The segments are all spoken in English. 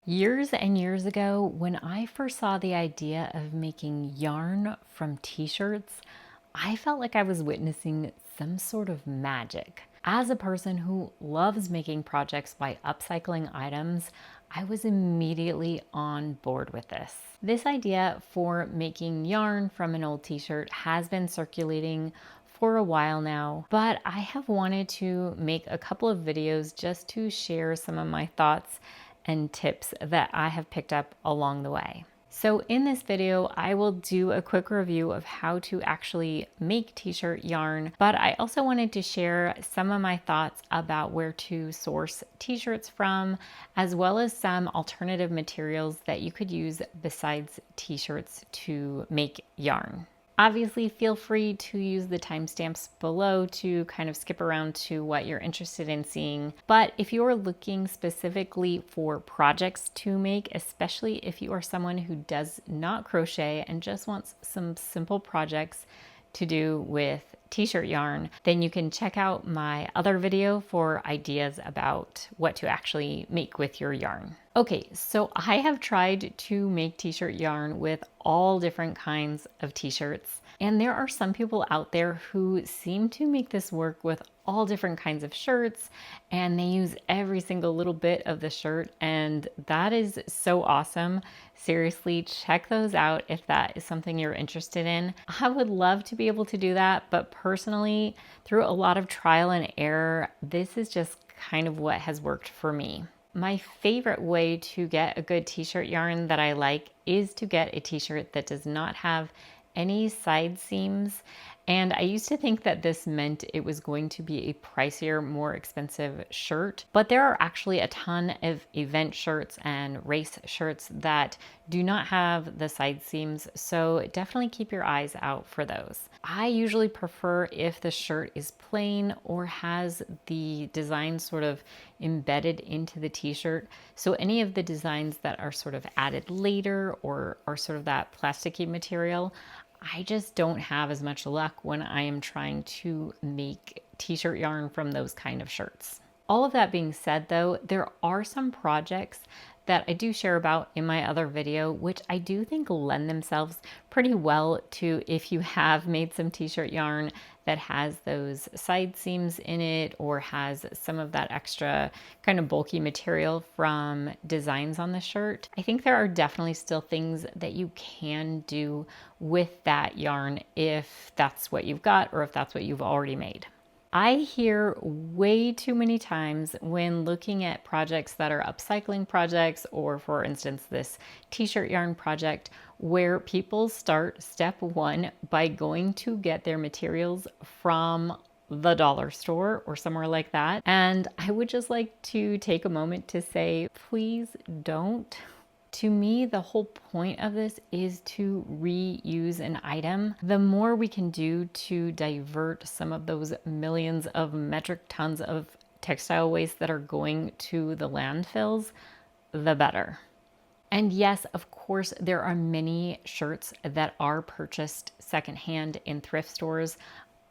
Years and years ago, when I first saw the idea of making yarn from t-shirts, I felt like I was witnessing some sort of magic. As a person who loves making projects by upcycling items, I was immediately on board with this. This idea for making yarn from an old t-shirt has been circulating for a while now, but I have wanted to make a couple of videos just to share some of my thoughts and tips that I have picked up along the way. So in this video, I will do a quick review of how to actually make t-shirt yarn, but I also wanted to share some of my thoughts about where to source t-shirts from, as well as some alternative materials that you could use besides t-shirts to make yarn. Obviously, feel free to use the timestamps below to kind of skip around to what you're interested in seeing. But if you're looking specifically for projects to make, especially if you are someone who does not crochet and just wants some simple projects to do with t-shirt yarn, then you can check out my other video for ideas about what to actually make with your yarn. Okay, so I have tried to make t-shirt yarn with all different kinds of t-shirts, and there are some people out there who seem to make this work with all different kinds of shirts, and they use every single little bit of the shirt, and that is so awesome. Seriously, check those out if that is something you're interested in. I would love to be able to do that, but personally, through a lot of trial and error, this is just kind of what has worked for me. My favorite way to get a good t-shirt yarn that I like is to get a t-shirt that does not have any side seams. And I used to think that this meant it was going to be a pricier, more expensive shirt, but there are actually a ton of event shirts and race shirts that do not have the side seams, so definitely keep your eyes out for those. I usually prefer if the shirt is plain or has the design sort of embedded into the t-shirt. So any of the designs that are sort of added later or are sort of that plasticky material, I just don't have as much luck when I am trying to make t-shirt yarn from those kind of shirts. All of that being said though, there are some projects that I do share about in my other video, which I do think lend themselves pretty well to if you have made some t-shirt yarn that has those side seams in it or has some of that extra kind of bulky material from designs on the shirt. I think there are definitely still things that you can do with that yarn if that's what you've got or if that's what you've already made. I hear way too many times when looking at projects that are upcycling projects, or for instance, this t-shirt yarn project, where people start step one by going to get their materials from the dollar store or somewhere like that. And I would just like to take a moment to say, please don't. To me, the whole point of this is to reuse an item. The more we can do to divert some of those millions of metric tons of textile waste that are going to the landfills, the better. And yes, of course, there are many shirts that are purchased secondhand in thrift stores.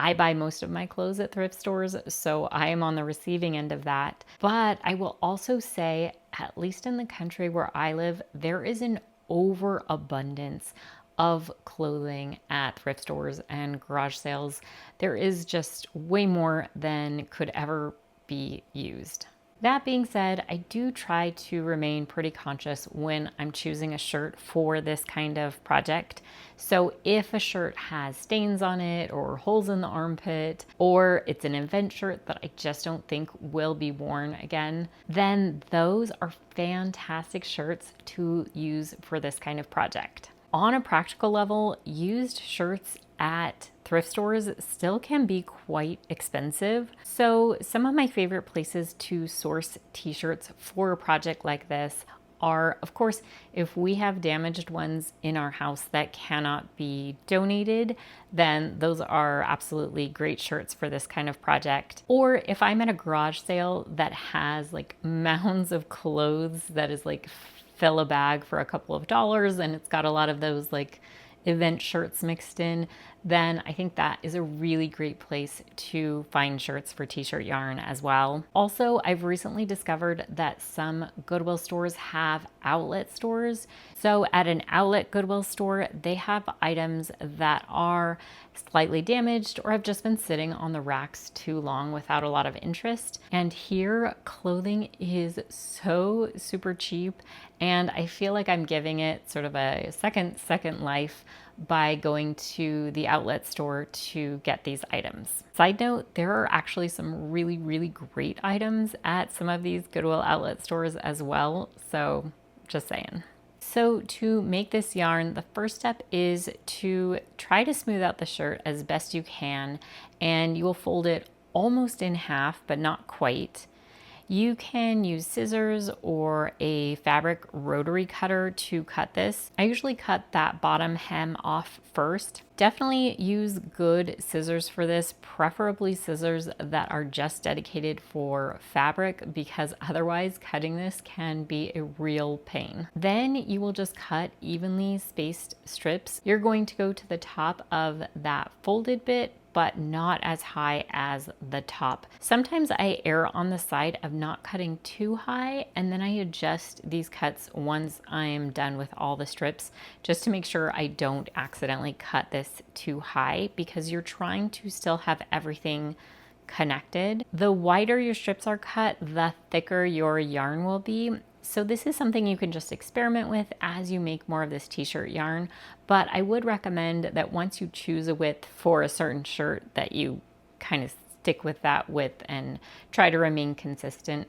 I buy most of my clothes at thrift stores, so I am on the receiving end of that. But I will also say, at least in the country where I live, there is an overabundance of clothing at thrift stores and garage sales. There is just way more than could ever be used. That being said, I do try to remain pretty conscious when I'm choosing a shirt for this kind of project. So if a shirt has stains on it or holes in the armpit, or it's an event shirt that I just don't think will be worn again, then those are fantastic shirts to use for this kind of project. On a practical level, used shirts at thrift stores still can be quite expensive. So some of my favorite places to source t-shirts for a project like this are, of course, if we have damaged ones in our house that cannot be donated, then those are absolutely great shirts for this kind of project. Or if I'm at a garage sale that has like mounds of clothes that is like fill a bag for a couple of dollars and it's got a lot of those like event shirts mixed in, then I think that is a really great place to find shirts for t-shirt yarn as well. Also, I've recently discovered that some Goodwill stores have outlet stores. So at an outlet Goodwill store, they have items that are slightly damaged or have just been sitting on the racks too long without a lot of interest. And here, clothing is so super cheap, and I feel like I'm giving it sort of a second life by going to the outlet store to get these items. Side note, there are actually some really great items at some of these Goodwill outlet stores as well, so just saying. So to make this yarn, the first step is to try to smooth out the shirt as best you can, and you will fold it almost in half, but not quite. You can use scissors or a fabric rotary cutter to cut this. I usually cut that bottom hem off first. Definitely use good scissors for this, preferably scissors that are just dedicated for fabric, because otherwise cutting this can be a real pain. Then you will just cut evenly spaced strips. You're going to go to the top of that folded bit, but not as high as the top. Sometimes I err on the side of not cutting too high, and then I adjust these cuts once I am done with all the strips, just to make sure I don't accidentally cut this too high, because you're trying to still have everything connected. The wider your strips are cut, the thicker your yarn will be. So this is something you can just experiment with as you make more of this t-shirt yarn, but I would recommend that once you choose a width for a certain shirt, that you kind of stick with that width and try to remain consistent.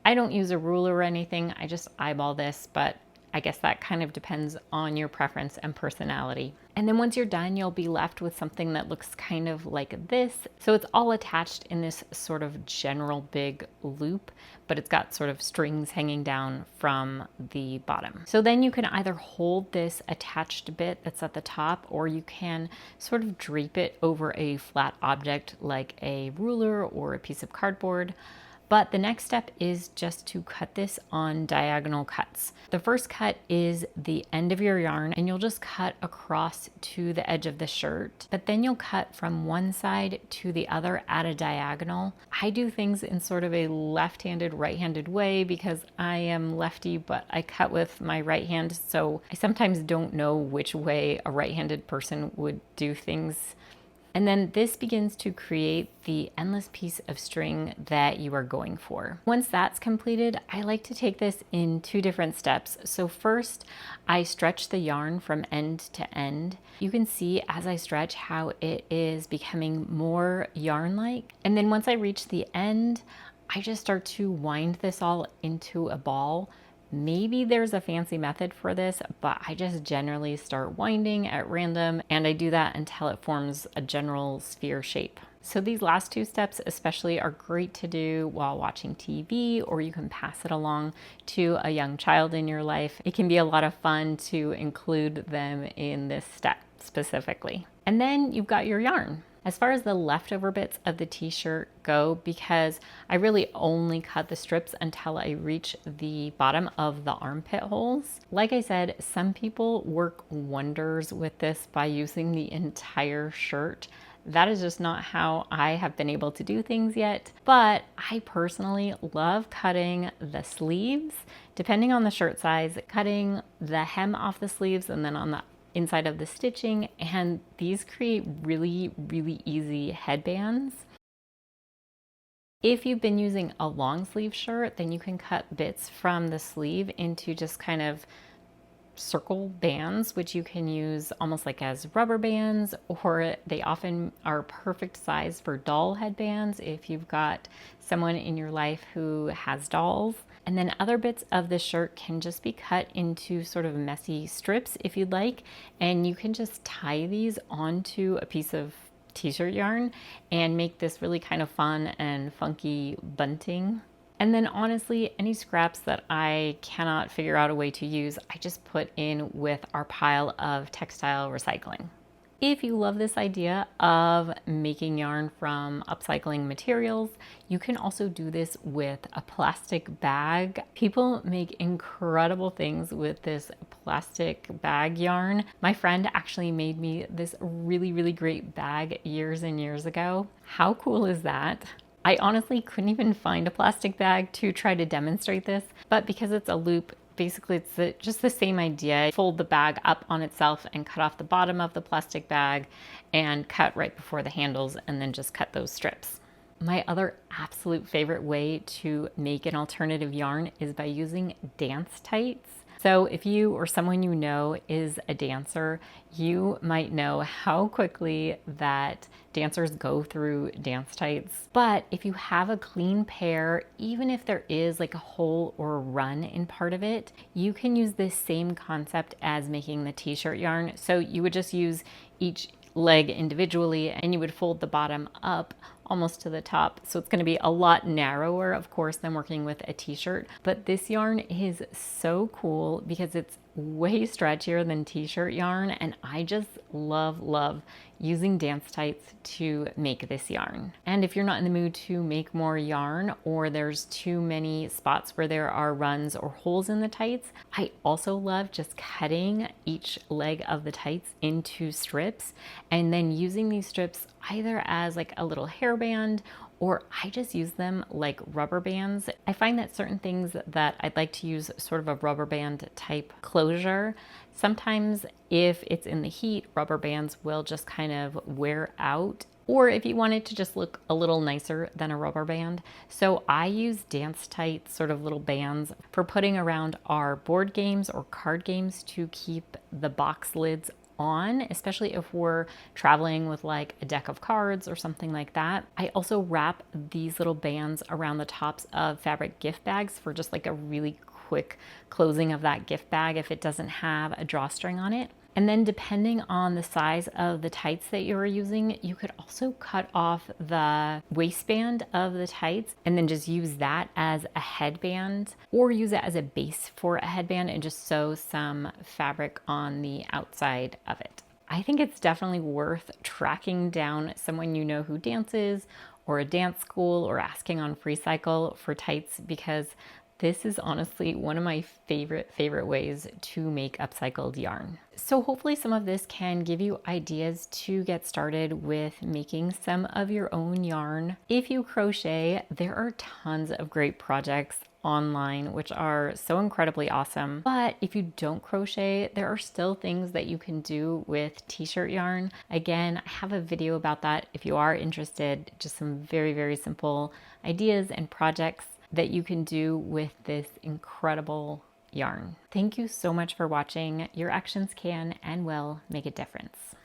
I don't use a ruler or anything, I just eyeball this, but I guess that kind of depends on your preference and personality. And then once you're done, you'll be left with something that looks kind of like this. So it's all attached in this sort of general big loop, but it's got sort of strings hanging down from the bottom. So then you can either hold this attached bit that's at the top, or you can sort of drape it over a flat object like a ruler or a piece of cardboard. But the next step is just to cut this on diagonal cuts. The first cut is the end of your yarn, and you'll just cut across to the edge of the shirt, but then you'll cut from one side to the other at a diagonal. I do things in sort of a left-handed, right-handed way because I am lefty, but I cut with my right hand, so I sometimes don't know which way a right-handed person would do things. And then this begins to create the endless piece of string that you are going for. Once that's completed, I like to take this in two different steps. So first, I stretch the yarn from end to end. You can see as I stretch how it is becoming more yarn-like. And then once I reach the end, I just start to wind this all into a ball. Maybe there's a fancy method for this, but I just generally start winding at random, and I do that until it forms a general sphere shape. So these last two steps especially are great to do while watching TV, or you can pass it along to a young child in your life. It can be a lot of fun to include them in this step specifically. And then you've got your yarn. As far as the leftover bits of the t-shirt go, because I really only cut the strips until I reach the bottom of the armpit holes. Like I said, some people work wonders with this by using the entire shirt. That is just not how I have been able to do things yet, but I personally love cutting the sleeves, depending on the shirt size, cutting the hem off the sleeves and then on the inside of the stitching, and these create really easy headbands. If you've been using a long sleeve shirt, then you can cut bits from the sleeve into just kind of circle bands, which you can use almost like as rubber bands, or they often are perfect size for doll headbands if you've got someone in your life who has dolls. And then other bits of the shirt can just be cut into sort of messy strips if you'd like, and you can just tie these onto a piece of t-shirt yarn and make this really kind of fun and funky bunting. And then honestly, any scraps that I cannot figure out a way to use, I just put in with our pile of textile recycling. If you love this idea of making yarn from upcycling materials, you can also do this with a plastic bag. People make incredible things with this plastic bag yarn. My friend actually made me this really great bag years and years ago. How cool is that? I honestly couldn't even find a plastic bag to try to demonstrate this, but because it's a loop, basically it's just the same idea. Fold the bag up on itself and cut off the bottom of the plastic bag and cut right before the handles, and then just cut those strips. My other absolute favorite way to make an alternative yarn is by using dance tights. So if you or someone you know is a dancer, you might know how quickly that dancers go through dance tights. But if you have a clean pair, even if there is like a hole or a run in part of it, you can use this same concept as making the t-shirt yarn. So you would just use each leg individually and you would fold the bottom up almost to the top. So it's going to be a lot narrower, of course, than working with a t-shirt. But this yarn is so cool because it's way stretchier than t-shirt yarn. And I just love using dance tights to make this yarn. And if you're not in the mood to make more yarn, or there's too many spots where there are runs or holes in the tights, I also love just cutting each leg of the tights into strips and then using these strips either as like a little hairband, or I just use them like rubber bands. I find that certain things that I'd like to use sort of a rubber band type closure, sometimes if it's in the heat, rubber bands will just kind of wear out. Or if you want it to just look a little nicer than a rubber band. So I use dance tight sort of little bands for putting around our board games or card games to keep the box lids on, especially if we're traveling with like a deck of cards or something like that. I also wrap these little bands around the tops of fabric gift bags for just like a really quick closing of that gift bag if it doesn't have a drawstring on it. And then depending on the size of the tights that you're using, you could also cut off the waistband of the tights and then just use that as a headband, or use it as a base for a headband and just sew some fabric on the outside of it. I think it's definitely worth tracking down someone you know who dances, or a dance school, or asking on FreeCycle for tights, because this is honestly one of my favorite ways to make upcycled yarn. So hopefully some of this can give you ideas to get started with making some of your own yarn. If you crochet, there are tons of great projects online which are so incredibly awesome. But if you don't crochet, there are still things that you can do with t-shirt yarn. Again, I have a video about that if you are interested. Just some very simple ideas and projects that you can do with this incredible yarn. Thank you so much for watching. Your actions can and will make a difference.